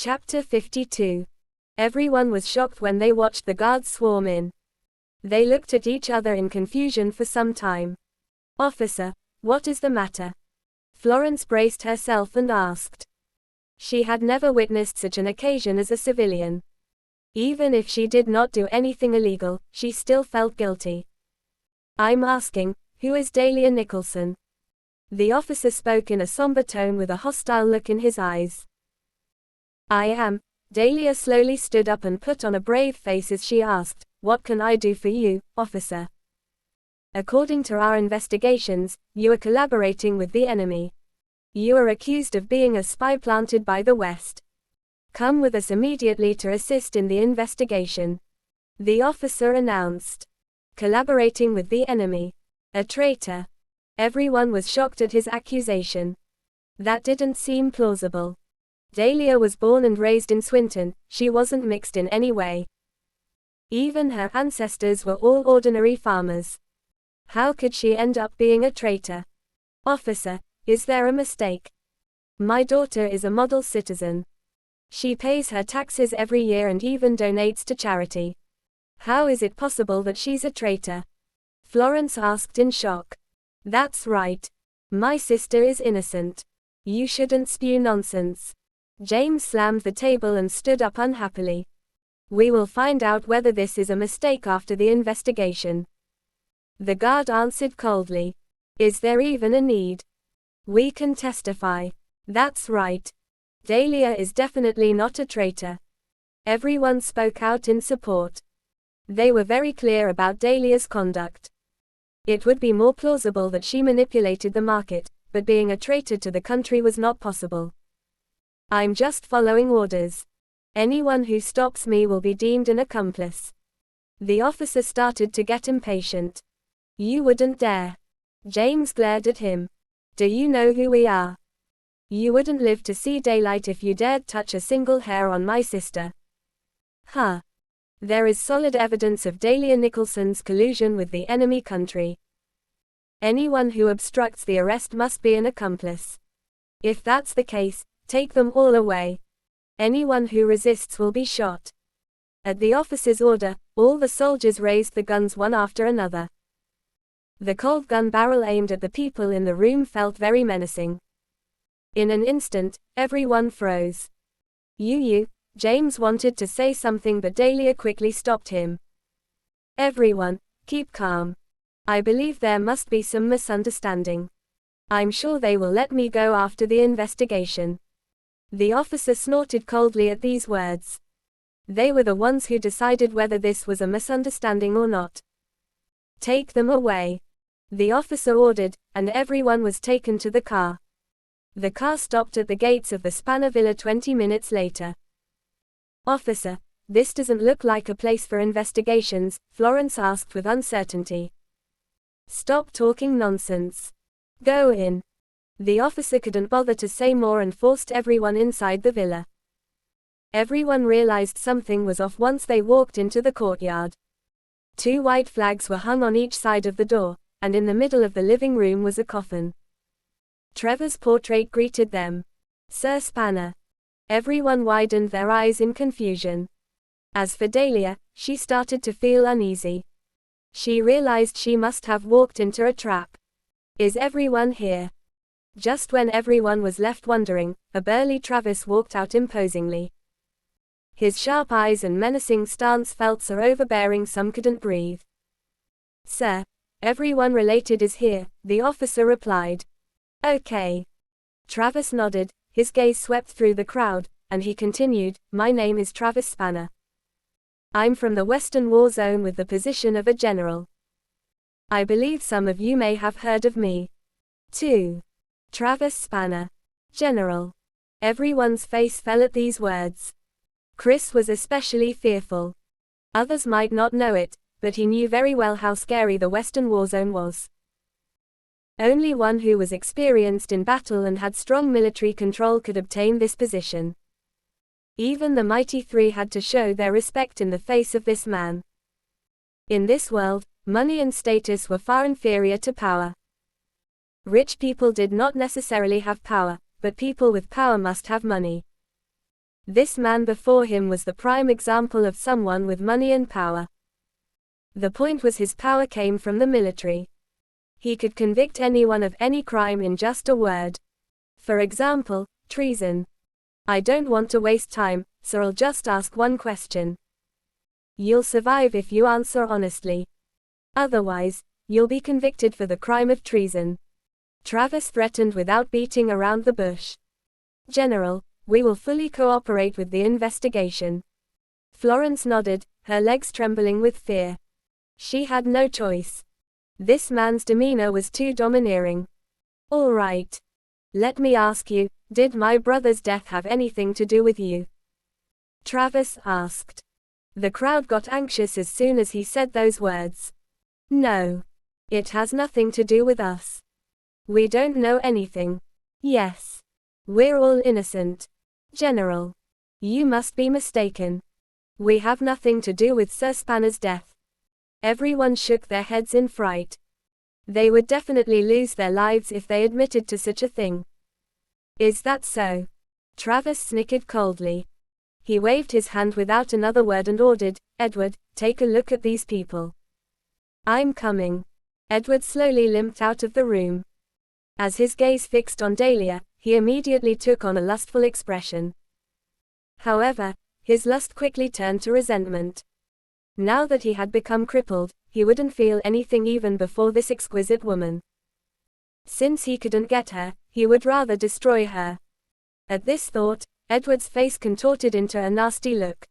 Chapter 52. Everyone was shocked when they watched the guards swarm in. They looked at each other in confusion for some time. "Officer, what is the matter?" Florence braced herself and asked. She had never witnessed such an occasion as a civilian. Even if she did not do anything illegal, she still felt guilty. "I'm asking, who is Dahlia Nicholson?" The officer spoke in a somber tone with a hostile look in his eyes. "I am." Dahlia slowly stood up and put on a brave face as she asked, "What can I do for you, officer?" "According to our investigations, you are collaborating with the enemy. You are accused of being a spy planted by the West. Come with us immediately to assist in the investigation," the officer announced. Collaborating with the enemy. A traitor. Everyone was shocked at his accusation. That didn't seem plausible. Dahlia was born and raised in Swinton, she wasn't mixed in any way. Even her ancestors were all ordinary farmers. How could she end up being a traitor? "Officer, is there a mistake? My daughter is a model citizen. She pays her taxes every year and even donates to charity. How is it possible that she's a traitor?" Florence asked in shock. "That's right. My sister is innocent. You shouldn't spew nonsense." James slammed the table and stood up unhappily. "We will find out whether this is a mistake after the investigation." The guard answered coldly. "Is there even a need? We can testify." "That's right. Dahlia is definitely not a traitor." Everyone spoke out in support. They were very clear about Dahlia's conduct. It would be more plausible that she manipulated the market, but being a traitor to the country was not possible. "I'm just following orders. Anyone who stops me will be deemed an accomplice." The officer started to get impatient. "You wouldn't dare." James glared at him. "Do you know who we are? You wouldn't live to see daylight if you dared touch a single hair on my sister." "Huh. There is solid evidence of Dahlia Nicholson's collusion with the enemy country. Anyone who obstructs the arrest must be an accomplice. If that's the case, take them all away. Anyone who resists will be shot." At the officer's order, all the soldiers raised the guns one after another. The cold gun barrel aimed at the people in the room felt very menacing. In an instant, everyone froze. James wanted to say something but Dahlia quickly stopped him. "Everyone, keep calm. I believe there must be some misunderstanding. I'm sure they will let me go after the investigation." The officer snorted coldly at these words. They were the ones who decided whether this was a misunderstanding or not. "Take them away," the officer ordered, and everyone was taken to the car. The car stopped at the gates of the Spanner Villa 20 minutes later. "Officer, this doesn't look like a place for investigations," Florence asked with uncertainty. "Stop talking nonsense. Go in." The officer couldn't bother to say more and forced everyone inside the villa. Everyone realized something was off once they walked into the courtyard. 2 white flags were hung on each side of the door, and in the middle of the living room was a coffin. Trevor's portrait greeted them. "Sir Spanner." Everyone widened their eyes in confusion. As for Dahlia, she started to feel uneasy. She realized she must have walked into a trap. "Is everyone here?" Just when everyone was left wondering, a burly Travis walked out imposingly. His sharp eyes and menacing stance felt so overbearing some couldn't breathe. "Sir, everyone related is here," the officer replied. "Okay." Travis nodded, his gaze swept through the crowd, and he continued, "My name is Travis Spanner. I'm from the Western War Zone with the position of a general. I believe some of you may have heard of me, too." Travis Spanner. General. Everyone's face fell at these words. Chris was especially fearful. Others might not know it, but he knew very well how scary the Western War Zone was. Only one who was experienced in battle and had strong military control could obtain this position. Even the Mighty Three had to show their respect in the face of this man. In this world, money and status were far inferior to power. Rich people did not necessarily have power, but people with power must have money. This man before him was the prime example of someone with money and power. The point was his power came from the military. He could convict anyone of any crime in just a word. For example, treason. I don't want to waste time, so I'll just ask one question. You'll survive if you answer honestly. Otherwise, you'll be convicted for the crime of treason. Travis threatened without beating around the bush. General, we will fully cooperate with the investigation. Florence nodded, her legs trembling with fear. She had no choice. This man's demeanor was too domineering. All right. Let me ask you, did my brother's death have anything to do with you? Travis asked. The crowd got anxious as soon as he said those words. No. It has nothing to do with us. We don't know anything. Yes. We're all innocent. General. You must be mistaken. We have nothing to do with Sir Spanner's death. Everyone shook their heads in fright. They would definitely lose their lives if they admitted to such a thing. Is that so? Travis snickered coldly. He waved his hand without another word and ordered, Edward, take a look at these people. I'm coming. Edward slowly limped out of the room. As his gaze fixed on Dahlia, he immediately took on a lustful expression. However, his lust quickly turned to resentment. Now that he had become crippled, he wouldn't feel anything even before this exquisite woman. Since he couldn't get her, he would rather destroy her. At this thought, Edward's face contorted into a nasty look.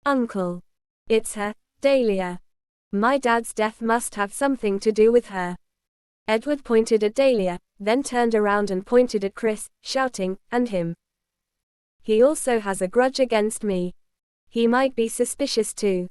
Uncle. It's her, Dahlia. My dad's death must have something to do with her. Edward pointed at Dahlia, then turned around and pointed at Chris, shouting, and him. He also has a grudge against me. He might be suspicious too.